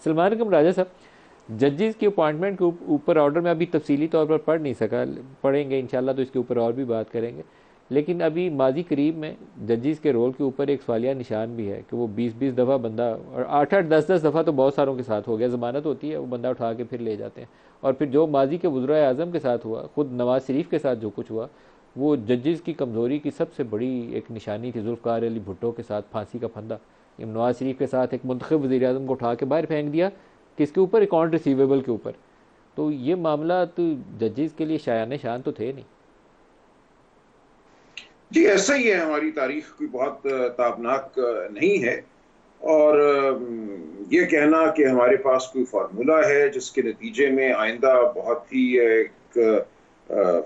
سلمان اکرم راجہ صاحب، ججز کی اپوائنٹمنٹ کے اوپر آرڈر میں ابھی تفصیلی طور پر پڑھ نہیں سکا، پڑھیں گے انشاءاللہ تو اس کے اوپر اور بھی بات کریں گے، لیکن ابھی ماضی قریب میں ججز کے رول کے اوپر ایک سوالیہ نشان بھی ہے کہ وہ 20 دفعہ بندہ، اور 8 دفعہ تو بہت ساروں کے ساتھ ہو گیا، ضمانت ہوتی ہے وہ بندہ اٹھا کے پھر لے جاتے ہیں، اور پھر جو ماضی کے وزرائے اعظم کے ساتھ ہوا، خود نواز شریف کے ساتھ جو کچھ ہوا، وہ ججز کی کمزوری کی سب سے بڑی ایک نشانی تھی۔ ذوالفقار علی بھٹو کے ساتھ پھانسی کا پھندہ، نواز شریف کے ساتھ ایک منتخب وزیر اعظم کو اٹھا کے باہر پھینک دیا، کس کے اوپر؟ اکاؤنٹ ریسیویبل کے اوپر۔ تو یہ معاملات ججز کے لیے شایان شان تو تھے نہیں۔ جی ایسا ہی ہے، ہماری تاریخ کوئی بہت تابناک نہیں ہے، اور یہ کہنا کہ ہمارے پاس کوئی فارمولا ہے جس کے نتیجے میں آئندہ بہت ہی ایک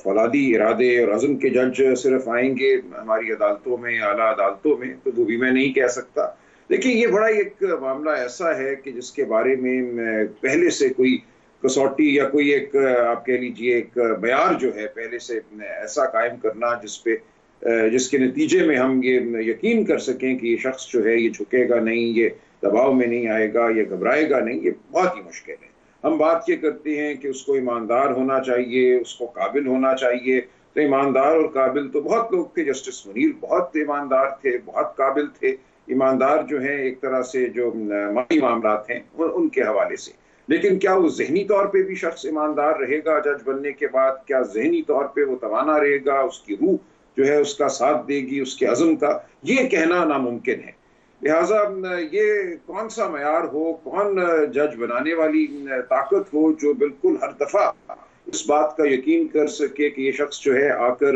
فولادی ارادے اور عزم کے جج صرف آئیں گے ہماری عدالتوں میں، اعلیٰ عدالتوں میں، تو وہ بھی میں نہیں کہہ سکتا۔ لیکن یہ بڑا ایک معاملہ ایسا ہے کہ جس کے بارے میں پہلے سے کوئی کسوٹی یا کوئی ایک آپ کہہ لیجیے ایک معیار جو ہے پہلے سے ایسا قائم کرنا جس کے نتیجے میں ہم یہ یقین کر سکیں کہ یہ شخص جو ہے یہ جھکے گا نہیں، یہ دباؤ میں نہیں آئے گا، یہ گھبرائے گا نہیں، یہ بہت ہی مشکل ہے۔ ہم بات یہ کرتے ہیں کہ اس کو ایماندار ہونا چاہیے، اس کو قابل ہونا چاہیے، تو ایماندار اور قابل تو بہت لوگ تھے۔ جسٹس منیر بہت ایماندار تھے، بہت قابل تھے۔ ایماندار جو ہیں ایک طرح سے جو مالی معاملات ہیں ان کے حوالے سے، لیکن کیا وہ ذہنی طور پہ بھی شخص ایماندار رہے گا جج بننے کے بعد؟ کیا ذہنی طور پہ وہ توانا رہے گا؟ اس کی روح جو ہے اس کا ساتھ دے گی، اس کے عزم کا؟ یہ کہنا ناممکن ہے۔ لہٰذا یہ کون سا معیار ہو، کون جج بنانے والی طاقت ہو جو بالکل ہر دفعہ اس بات کا یقین کر سکے کہ یہ شخص جو ہے آ کر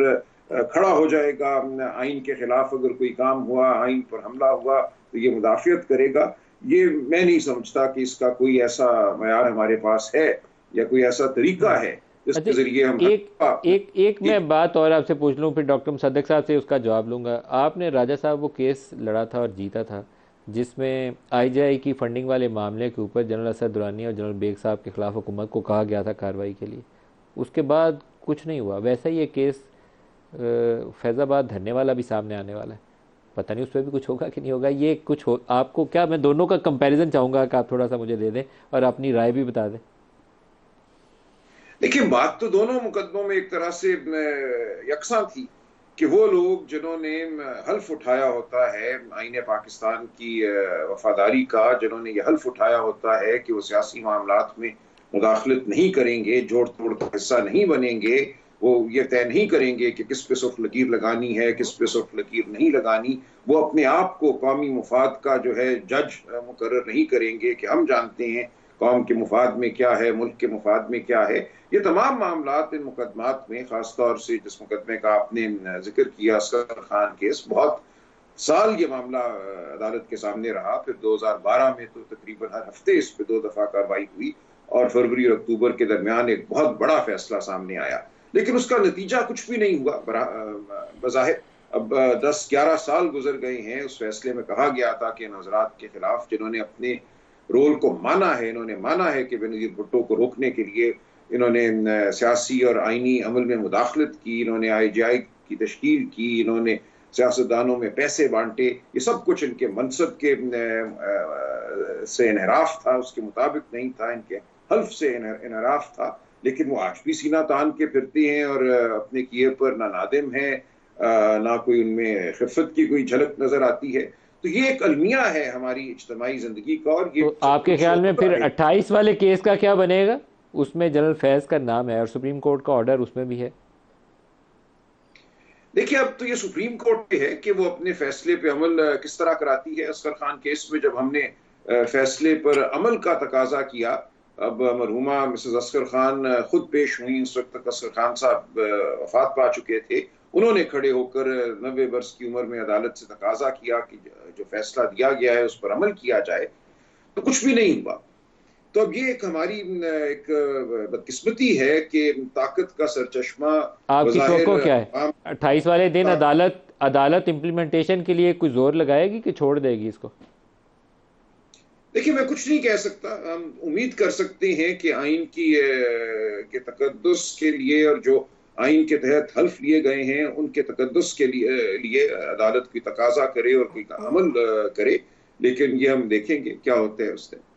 کھڑا ہو جائے گا، آئین کے خلاف اگر کوئی کام ہوا، آئین پر حملہ ہوا تو یہ مدافعت کرے گا؟ یہ میں نہیں سمجھتا کہ اس کا کوئی ایسا معیار ہمارے پاس ہے یا کوئی ایسا طریقہ ہے جس کے ذریعے ہم ایک میں بات اور آپ سے پوچھ لوں، پھر ڈاکٹر مصدق صاحب سے اس کا جواب لوں گا۔ آپ نے راجہ صاحب وہ کیس لڑا تھا اور جیتا تھا جس میں آئی جے آئی کی فنڈنگ والے معاملے کے اوپر جنرل اسد درانی اور جنرل بیگ صاحب کے خلاف حکومت کو کہا گیا تھا کارروائی کے لیے، اس کے بعد کچھ نہیں ہوا۔ ویسا ہی ایک کیس فیض آباد دھرنے والا بھی سامنے آنے والا ہے، پتہ نہیں اس پہ بھی کچھ ہوگا کہ نہیں ہوگا۔ یہ کچھ آپ کو کیا، میں دونوں کا کمپیریزن چاہوں گا کہ آپ تھوڑا سا مجھے دے دیں اور اپنی رائے بھی بتا دیں۔ دیکھیں، بات تو دونوں مقدموں میں ایک طرح سے یکساں تھی کہ وہ لوگ جنہوں نے حلف اٹھایا ہوتا ہے آئین پاکستان کی وفاداری کا، جنہوں نے یہ حلف اٹھایا ہوتا ہے کہ وہ سیاسی معاملات میں مداخلت نہیں کریں گے، جوڑ توڑ کا حصہ نہیں بنیں گے، وہ یہ طے نہیں کریں گے کہ کس پہ سرخ لکیر لگانی ہے، کس پہ سرخ لکیر نہیں لگانی، وہ اپنے آپ کو قومی مفاد کا جو ہے جج مقرر نہیں کریں گے کہ ہم جانتے ہیں قوم کے مفاد میں کیا ہے، ملک کے مفاد میں کیا ہے۔ یہ تمام معاملات ان مقدمات میں، خاص طور سے جس مقدمے کا آپ نے ذکر کیا اصغر خان کیس، بہت سال یہ معاملہ عدالت کے سامنے رہا، پھر 2012 میں تو تقریباً ہر ہفتے اس پہ 2 دفعہ کارروائی ہوئی، اور فروری اور اکتوبر کے درمیان ایک بہت بڑا فیصلہ سامنے آیا، لیکن اس کا نتیجہ کچھ بھی نہیں ہوا بظاہر۔ اب 10-11 سال گزر گئے ہیں، اس فیصلے میں کہا گیا تھا کہ ان حضرات کے خلاف جنہوں نے اپنے رول کو مانا ہے، انہوں نے مانا ہے کہ بینظیر بھٹو کو روکنے کے لیے انہوں نے سیاسی اور آئینی عمل میں مداخلت کی، انہوں نے آئی جے آئی کی تشکیل کی، انہوں نے سیاستدانوں میں پیسے بانٹے، یہ سب کچھ ان کے منصب کے سے انحراف تھا، اس کے مطابق نہیں تھا، ان کے حلف سے انحراف تھا، لیکن وہ آج بھی سینہ تان کے پھرتے ہیں اور اپنے کیے پر نہ نادم ہیں، نہ کوئی ان میں خفت کی کوئی جھلک نظر آتی ہے۔ تو یہ ایک المیہ ہے ہماری اجتماعی زندگی کا، اور یہ آپ کے خیال میں پھر 28 والے کیس کا کیا بنے گا؟ اس میں جنرل فیض کا نام ہے اور سپریم کورٹ کا آرڈر اس میں بھی ہے۔ دیکھیں، اب تو یہ سپریم کورٹ پہ ہے کہ وہ اپنے فیصلے پہ عمل کس طرح کراتی ہے۔ اصغر خان کیس میں جب ہم نے فیصلے پر عمل کا تقاضا کیا، اب مرحومہ مسز اصغر خان خود پیش ہوئیں، اس وقت تک اصغر خان صاحب وفات پا چکے تھے، انہوں نے کھڑے ہو کر 90 برس کی عمر میں عدالت سے تقاضا کیا کہ جو فیصلہ دیا گیا ہے اس پر عمل کیا جائے، تو کچھ بھی نہیں ہوا۔ تو اب یہ ایک ہماری ایک بدقسمتی ہے کہ طاقت کا سرچشمہ آپ کی توقع کیا ہے 28 والے دن عدالت امپلیمنٹیشن کے لیے کوئی زور لگائے گی کہ چھوڑ دے گی اس کو؟ دیکھیں، میں کچھ نہیں کہہ سکتا، ہم امید کر سکتے ہیں کہ آئین کے تقدس کے لیے اور جو آئین کے تحت حلف لیے گئے ہیں ان کے تقدس کے لیے عدالت کوئی تقاضا کرے اور کوئی عمل کرے، لیکن یہ ہم دیکھیں گے کیا ہوتا ہے اس دن۔